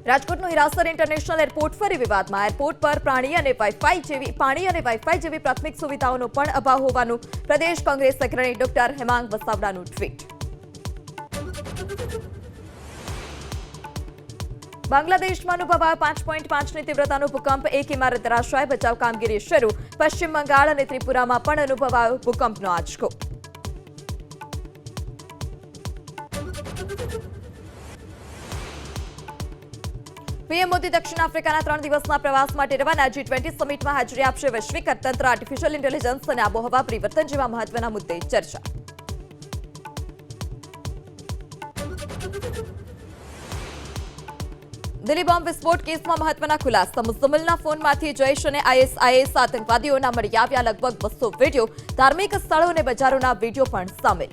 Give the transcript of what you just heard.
રાજકોટનું Hirasar international airport ફરી વિવાદમાં. Airport પર પાણી અને વાઈફાઈ જેવી પ્રાથમિક સુવિધાઓનો પણ અભાવ હોવાનું પ્રદેશ કોંગ્રેસ અગ્રણી ડોક્ટર હેમાંગ વસાવડાનું ટ્વીટ. બાંગ્લાદેશમાં અનુભવાયો 5.5ની તીવ્રતાનો ભૂકંપ. એક ઇમારત ધરાશાય. બચાવ કામગીરી શરૂ. પશ્ચિમ બંગાળ અને ત્રિપુરામાં પણ અનુભવાયો ભૂકંપનો આંચકો. પીએમ મોદી દક્ષિણ આફ્રિકાના 3 દિવસના પ્રવાસ માટે રવાના. G20 સમિટમાં હાજરી આપશે. વૈશ્વિક અર્થતંત્ર, આર્ટિફિશિયલ ઇન્ટેલિજન્સ અને આબોહવા પરિવર્તન જેવા મહત્વના મુદ્દે ચર્ચા. દિલ્હી બોમ્બ વિસ્ફોટ કેસમાં મહત્વના ખુલાસા. મુઝ્ઝમિલના ફોનમાંથી જૈશ અને ISIS આતંકવાદીઓના મળી આવ્યા લગભગ 200 વિડીયો. ધાર્મિક સ્થળો અને બજારોના વિડીયો પણ સામેલ.